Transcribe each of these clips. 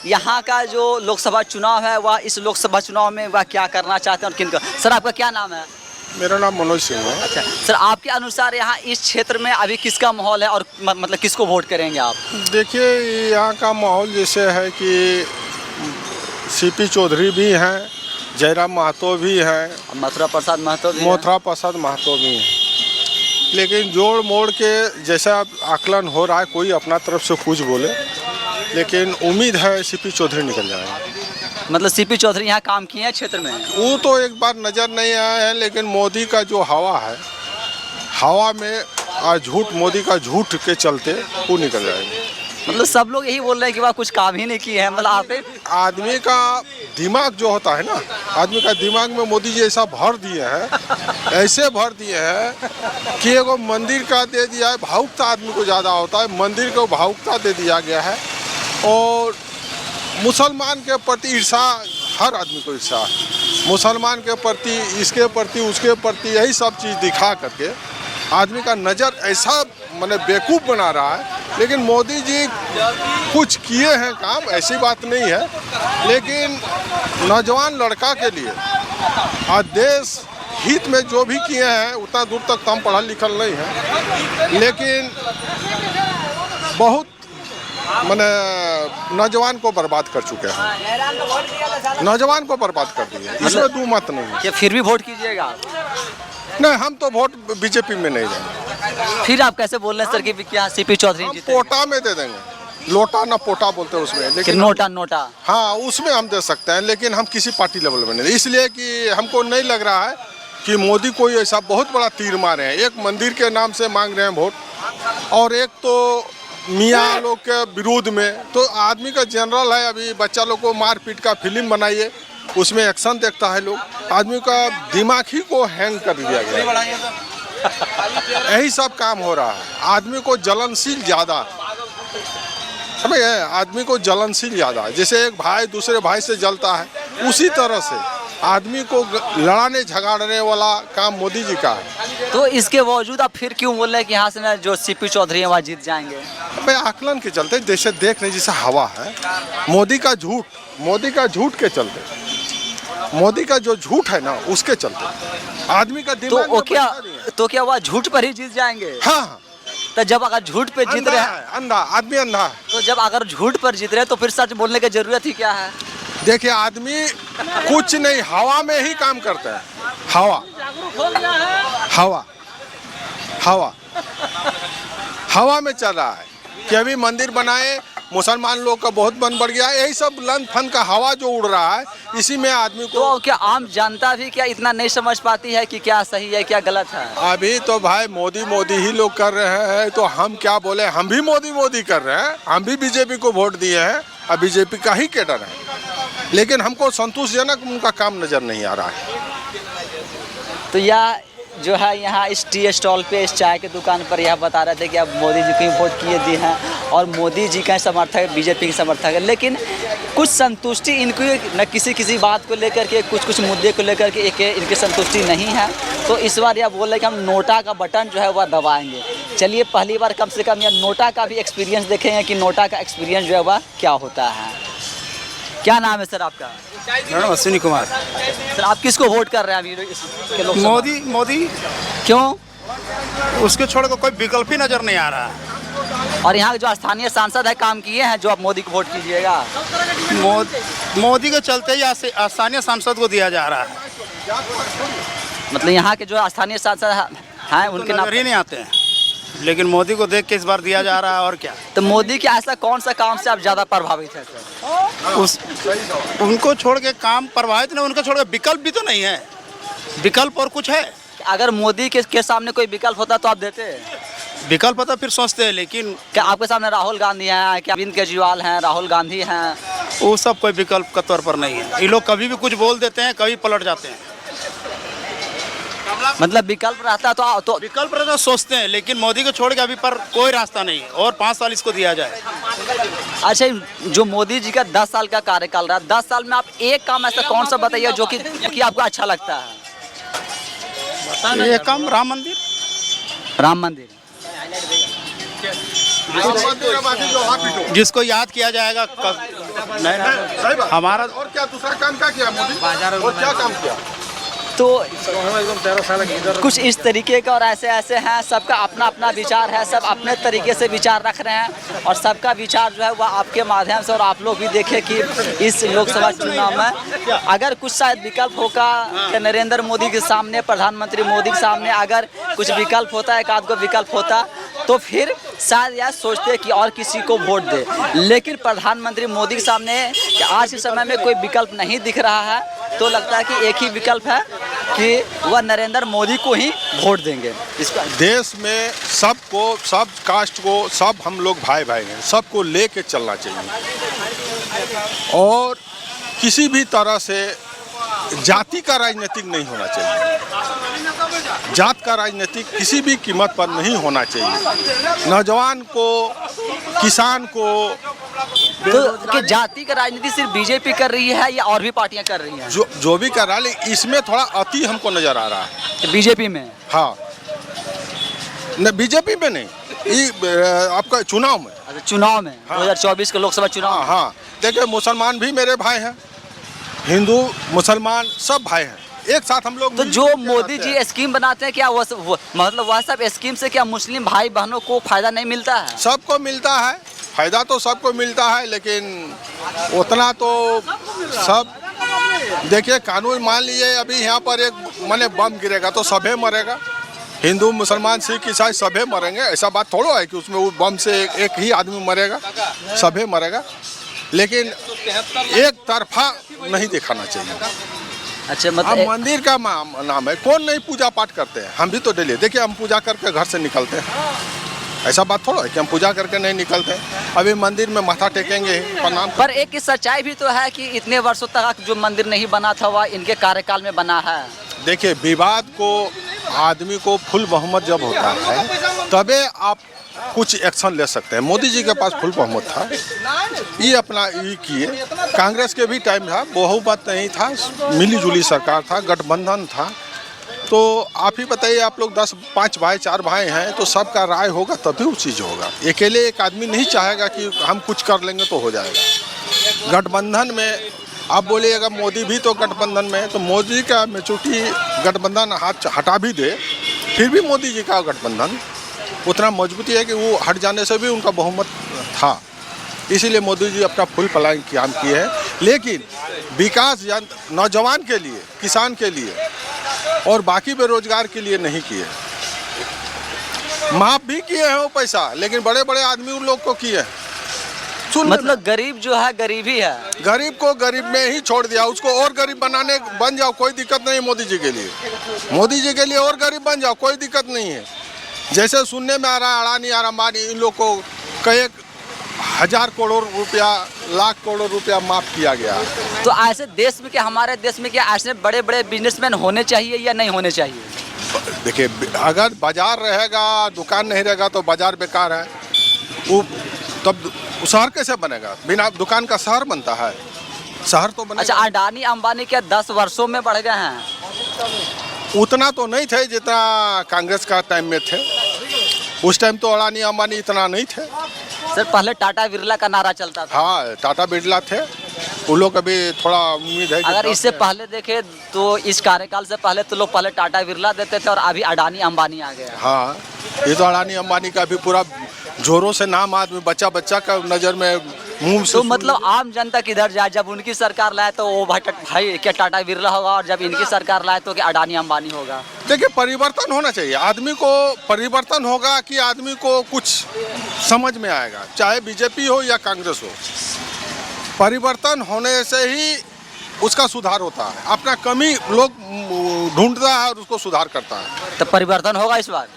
यहाँ का जो लोकसभा चुनाव है वह इस लोकसभा चुनाव में वह क्या करना चाहते हैं और किन का। सर आपका क्या नाम है? मेरा नाम मनोज सिंह है। अच्छा सर, आपके अनुसार यहाँ इस क्षेत्र में अभी किसका माहौल है और मतलब किसको वोट करेंगे आप? देखिए यहाँ का माहौल जैसे है कि सीपी चौधरी भी हैं, जयराम महतो भी हैं, मथुरा प्रसाद महतो भी हैं। मोथरा प्रसाद महतो भी हैं। लेकिन जोड़ मोड़ के जैसा आकलन हो रहा है, कोई अपना तरफ से कुछ बोले, लेकिन उम्मीद है सीपी चौधरी निकल जाएंगे। मतलब सीपी चौधरी यहाँ काम किए हैं क्षेत्र में? वो तो एक बार नज़र नहीं आया है, लेकिन मोदी का जो हवा है, हवा में आज झूठ, मोदी का झूठ के चलते वो निकल जाएंगे। मतलब सब लोग यही बोल रहे हैं कि वह कुछ काम ही नहीं किए हैं। मतलब आप आदमी का दिमाग जो होता है ना, आदमी का दिमाग में मोदी जी ऐसा भर दिए हैं, ऐसे भर दिए हैं कि एगो मंदिर का दे दिया है, भावुकता आदमी को ज़्यादा होता है, मंदिर को भावुकता दे दिया गया है। और मुसलमान के प्रति ईर्षा, हर आदमी को ईर्षा है, मुसलमान के प्रति, इसके प्रति, उसके प्रति, यही सब चीज़ दिखा करके आदमी का नज़र ऐसा माने बेवकूफ़ बना रहा है। लेकिन मोदी जी कुछ किए हैं काम, ऐसी बात नहीं है, लेकिन नौजवान लड़का के लिए आज देश हित में जो भी किए हैं, उतना दूर तक तो हम पढ़ा लिखल नहीं है, लेकिन बहुत माने नौजवान को बर्बाद कर चुके हैं, नौजवान को बर्बाद कर दिए, इसमें दो मत नहीं है। क्या फिर भी वोट कीजिएगा? नहीं, हम तो वोट बीजेपी में नहीं देंगे। फिर आप कैसे बोल रहे हैं सर कि यहाँ सीपी चौधरी हम जीतेंगे? पोटा में दे देंगे, लोटा ना पोटा बोलते हैं उसमें, कि लेकिन नोटा हाँ उसमें हम दे सकते हैं, लेकिन हम किसी पार्टी लेवल में नहीं, इसलिए कि हमको नहीं लग रहा है कि मोदी कोई ऐसा बहुत बड़ा तीर मारे हैं। एक मंदिर के नाम से मांग रहे हैं वोट, और एक तो मियाँ लोग के विरोध में। तो आदमी का जनरल है, अभी बच्चा लोग को मार पीट का फिल्म बनाइए, उसमें एक्शन देखता है लोग, आदमी का दिमाग ही को हैंग कर दिया गया, यही सब काम हो रहा है। आदमी को जलनशील ज़्यादा, समझ गए, आदमी को जलनशील ज़्यादा, जैसे एक भाई दूसरे भाई से जलता है, उसी तरह से आदमी को लड़ाने झगड़ने वाला काम मोदी जी का है। तो इसके बावजूद आप फिर क्यों बोल रहे हैं कि यहाँ से ना जो सीपी चौधरी है वहाँ जीत जाएंगे? भाई आकलन के चलते, जैसे देख रहे जैसे हवा है, मोदी का झूठ, मोदी का झूठ के चलते, मोदी का जो झूठ है ना उसके चलते आदमी का दिमाग तो क्या वह झूठ पर ही जीत जाएंगे? हाँ, तो जब अगर झूठ पे जीत रहे हैं, अंधा आदमी अंधा है। तो जब अगर झूठ पर जीत रहे हैं तो फिर सच बोलने की जरूरत ही क्या है? देखिए आदमी कुछ नहीं, हवा में ही काम करता है, हवा हवा हवा हवा में चल रहा है कि अभी मंदिर बनाए, मुसलमान लोग का बहुत बन बढ़ गया है, यही सब लन फन का हवा जो उड़ रहा है, इसी में आदमी को। तो क्या आम जनता भी क्या इतना नहीं समझ पाती है कि क्या सही है क्या गलत है? अभी तो भाई मोदी मोदी ही लोग कर रहे हैं, तो हम क्या बोले, हम भी मोदी मोदी कर रहे हैं, हम भी बीजेपी को वोट दिए हैं, अब बीजेपी का ही कैडर है, लेकिन हमको संतोषजनक उनका काम नज़र नहीं आ रहा है। तो यह जो है यहाँ इस टी स्टॉल पे, इस चाय की दुकान पर यह बता रहे थे कि अब मोदी जी को ही वोट किए दिए हैं और मोदी जी का समर्थक, बीजेपी के समर्थक है, लेकिन कुछ संतुष्टि इनको न किसी बात को लेकर के, कुछ मुद्दे को लेकर के इनकी संतुष्टि नहीं है। तो इस बार यह बोल रहे कि हम नोटा का बटन जो है वह दबाएंगे। चलिए पहली बार कम से कम यह नोटा का भी एक्सपीरियंस देखेंगे कि नोटा का एक्सपीरियंस जो है वह क्या होता है। क्या नाम है सर आपका? मेरा नाम अश्विनी कुमार। सर आप किसको वोट कर रहे हैं अभी? मोदी। क्यों? उसके छोड़ कर कोई विकल्प ही नजर नहीं आ रहा है। और यहाँ के जो स्थानीय सांसद है काम किए हैं जो आप मोदी को वोट कीजिएगा? मोदी के चलते ही स्थानीय सांसद को दिया जा रहा है। मतलब यहाँ के जो स्थानीय सांसद हैं उनके नाम ही नहीं आते हैं, लेकिन मोदी को देख के इस बार दिया जा रहा है। और क्या, तो मोदी के ऐसा कौन सा काम से आप ज़्यादा प्रभावित है सर? उनको छोड़ के काम प्रभावित नहीं, उनको छोड़ के विकल्प भी तो नहीं है। विकल्प और कुछ है? अगर मोदी के सामने कोई विकल्प होता तो आप देते? विकल्प होता फिर सोचते हैं, लेकिन क्या आपके सामने राहुल गांधी हैं, क्या अरविंद केजरीवाल हैं, राहुल गांधी हैं, वो सब कोई विकल्प के तौर पर नहीं है। ये लोग कभी भी कुछ बोल देते हैं, कभी पलट जाते हैं। मतलब विकल्प रहता तो विकल्प रहता सोचते हैं, लेकिन मोदी को छोड़ के अभी पर कोई रास्ता नहीं है। और 5 साल इसको दिया जाए। अच्छा, जो मोदी जी का 10 साल का कार्यकाल रहा, 10 साल में आप एक काम ऐसा कौन सा बताइए जो कि आपको अच्छा लगता है? ये काम राम मंदिर। राम मंदिर जिसको याद किया जाएगा सही बात। हमारा और क्या दूसरा काम क्या किया मोदी? और क्या काम किया? तो कुछ इस तरीके का और ऐसे ऐसे हैं, सबका अपना अपना विचार है, सब अपने तरीके से विचार रख रहे हैं और सबका विचार जो है वह आपके माध्यम से और आप लोग भी देखें कि इस लोकसभा चुनाव में अगर कुछ शायद विकल्प होगा कि नरेंद्र मोदी के सामने, प्रधानमंत्री मोदी के सामने अगर कुछ विकल्प होता, एक आध को विकल्प होता तो फिर शायद यह सोचते कि और किसी को वोट दे, लेकिन प्रधानमंत्री मोदी के सामने कि आज के समय में कोई विकल्प नहीं दिख रहा है, तो लगता है कि एक ही विकल्प है कि वह नरेंद्र मोदी को ही वोट देंगे। इसका देश में सबको, सब कास्ट को, सब हम लोग भाई भाई हैं, सबको लेके चलना चाहिए और किसी भी तरह से जाति का राजनीतिक नहीं होना चाहिए। जात का राजनीतिक किसी भी कीमत पर नहीं होना चाहिए। नौजवान को, किसान को तो कि जाति का राजनीति सिर्फ बीजेपी कर रही है या और भी पार्टियां कर रही हैं? जो भी कर रहा है, इसमें थोड़ा अति हमको नजर आ रहा है। बीजेपी में? हाँ, न बीजेपी में नहीं, ये आपका चुनाव में। अच्छा, चुनाव में? हाँ। 2024 के लोकसभा चुनाव। हाँ, देखिए मुसलमान भी मेरे भाई हैं, हिंदू मुसलमान सब भाई हैं, एक साथ हम लोग। तो जो मोदी जी स्कीम बनाते हैं क्या मतलब वह सब स्कीम से क्या मुस्लिम भाई बहनों को फायदा नहीं मिलता है? सबको मिलता है, फायदा तो सबको मिलता है, लेकिन उतना तो सब देखिए कानून मान लीजिए अभी यहाँ पर एक माने बम गिरेगा तो सभे मरेगा, हिंदू मुसलमान सिख ईसाई सभे मरेंगे, ऐसा बात थोड़ा है कि उसमें वो बम से एक ही आदमी मरेगा, सभे मरेगा, लेकिन एक तरफा नहीं दिखाना चाहिए। अच्छा, अब मतलब मंदिर का नाम है, कौन नहीं पूजा पाठ करते हैं? हम भी तो डेली देखिए, हम पूजा करके घर से निकलते हैं, ऐसा बात थोड़ा है कि हम पूजा करके नहीं निकलते हैं। अभी मंदिर में माथा टेकेंगे, प्रणाम। पर एक सच्चाई भी तो है कि इतने वर्षों तक जो मंदिर नहीं बना था वह इनके कार्यकाल में बना है। देखिए, विवाद को आदमी को फुल बहुमत जब होता है तबे आप कुछ एक्शन ले सकते हैं। मोदी जी के पास फुल बहुमत था, ये अपना ये किए। कांग्रेस के भी टाइम था, बहुमत नहीं था, मिली जुली सरकार था, गठबंधन था, तो आप ही बताइए, आप लोग 5 भाई 4 भाई हैं, तो सबका राय होगा तभी वो चीज़ होगा। अकेले एक आदमी नहीं चाहेगा कि हम कुछ कर लेंगे तो हो जाएगा। गठबंधन में आप बोलिएगा मोदी भी तो गठबंधन में है, तो मोदी का मेचूरिटी गठबंधन हाथ हटा भी दे, फिर भी मोदी जी का गठबंधन उतना मजबूती है कि वो हट जाने से भी उनका बहुमत था। इसीलिए मोदी जी अपना फुल फलांग काम किए हैं, लेकिन विकास नौजवान के लिए, किसान के लिए और बाकी बेरोजगार के लिए नहीं किए। माफ भी किए हैं वो पैसा, लेकिन बड़े बड़े आदमी उन लोग को किए। मतलब गरीब जो है गरीब ही है, गरीब को गरीब में ही छोड़ दिया, उसको और गरीब बन जाओ, कोई दिक्कत नहीं मोदी जी के लिए। मोदी जी के लिए और गरीब बन जाओ, कोई दिक्कत नहीं है। जैसे सुनने में आ रहा है अडानी और अंबानी, इन लोग को कई 1000 करोड़ रुपया, लाख करोड़ रुपया माफ किया गया। तो ऐसे देश में क्या, हमारे देश में क्या ऐसे बड़े बड़े बिजनेसमैन होने चाहिए या नहीं होने चाहिए? देखिए, अगर बाजार रहेगा, दुकान नहीं रहेगा तो बाजार बेकार है, वो तब शहर कैसे बनेगा? बिना दुकान का शहर बनता है? शहर तो बनेगा। अच्छा, अडानी अंबानी क्या 10 वर्षों में बढ़ गए हैं? उतना तो नहीं थे जितना कांग्रेस का टाइम में थे। उस टाइम तो अडानी अंबानी इतना नहीं थे। सर, पहले टाटा बिरला का नारा चलता था। हाँ, टाटा बिरला थे, वो लोग अभी थोड़ा उम्मीद है कि अगर इससे पहले देखे तो इस कार्यकाल से पहले तो लोग पहले टाटा बिरला देते थे और अभी अडानी अंबानी आ गया। हाँ, ये तो अडानी अंबानी का भी पूरा जोरों से नाम आदमी बच्चा का नज़र में मुंह से। तो मतलब आम जनता किधर जाए? जब उनकी सरकार लाए तो वो भाई क्या टाटा बिरला होगा, और जब इनकी सरकार लाए तो क्या अडानी अंबानी होगा? देखिए, परिवर्तन होना चाहिए, आदमी को परिवर्तन होगा कि आदमी को कुछ समझ में आएगा, चाहे बीजेपी हो या कांग्रेस हो। परिवर्तन होने से ही उसका सुधार होता है। अपना कमी लोग ढूंढता है और उसको सुधार करता है। तो परिवर्तन होगा इस बार?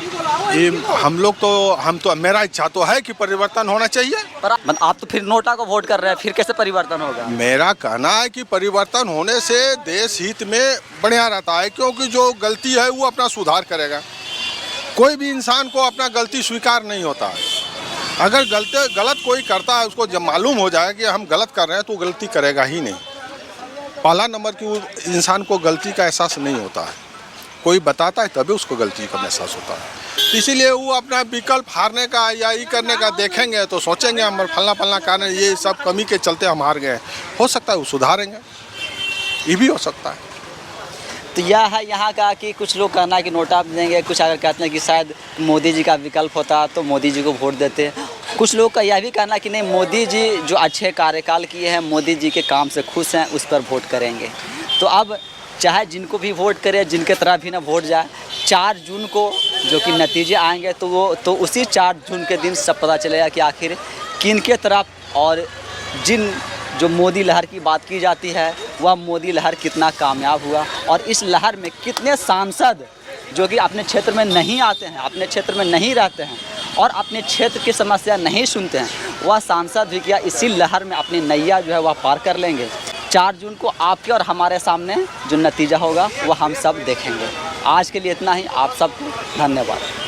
ये हम तो मेरा इच्छा तो है कि परिवर्तन होना चाहिए। पर आप तो फिर नोटा को वोट कर रहे हैं, फिर कैसे परिवर्तन होगा? मेरा कहना है कि परिवर्तन होने से देश हित में बढ़िया रहता है, क्योंकि जो गलती है वो अपना सुधार करेगा। कोई भी इंसान को अपना गलती स्वीकार नहीं होता है। अगर गलत कोई करता है, उसको जब मालूम हो जाए कि हम गलत कर रहे हैं तो गलती करेगा ही नहीं। पहला नंबर कि वो इंसान को गलती का एहसास नहीं होता है, कोई बताता है तभी उसको गलती का एहसास होता है। इसीलिए वो अपना विकल्प हारने का या ये करने का देखेंगे तो सोचेंगे हम फलना कारण ये सब कमी के चलते हम हार गए। हो सकता है वो सुधारेंगे, ये भी हो सकता है। तो यह है यहाँ का कि कुछ लोग कहना है कि नोटा देंगे, कुछ अगर कहते हैं कि शायद मोदी जी का विकल्प होता तो मोदी जी को वोट देते। कुछ लोग का यह भी कहना है कि नहीं, मोदी जी जो अच्छे कार्यकाल किए हैं, मोदी जी के काम से खुश हैं, उस पर वोट करेंगे। तो अब चाहे जिनको भी वोट करे, जिनके तरफ भी ना वोट जाए, 4 जून को जो कि नतीजे आएंगे तो उसी 4 जून के दिन सब पता चलेगा कि आखिर किन के तरफ और जो मोदी लहर की बात की जाती है वह मोदी लहर कितना कामयाब हुआ और इस लहर में कितने सांसद जो कि अपने क्षेत्र में नहीं आते हैं, अपने क्षेत्र में नहीं रहते हैं और अपने क्षेत्र की समस्या नहीं सुनते हैं, वह सांसद भी क्या इसी लहर में अपनी नैया जो है वह पार कर लेंगे। 4 जून को आपके और हमारे सामने जो नतीजा होगा वह हम सब देखेंगे। आज के लिए इतना ही, आप सबको धन्यवाद।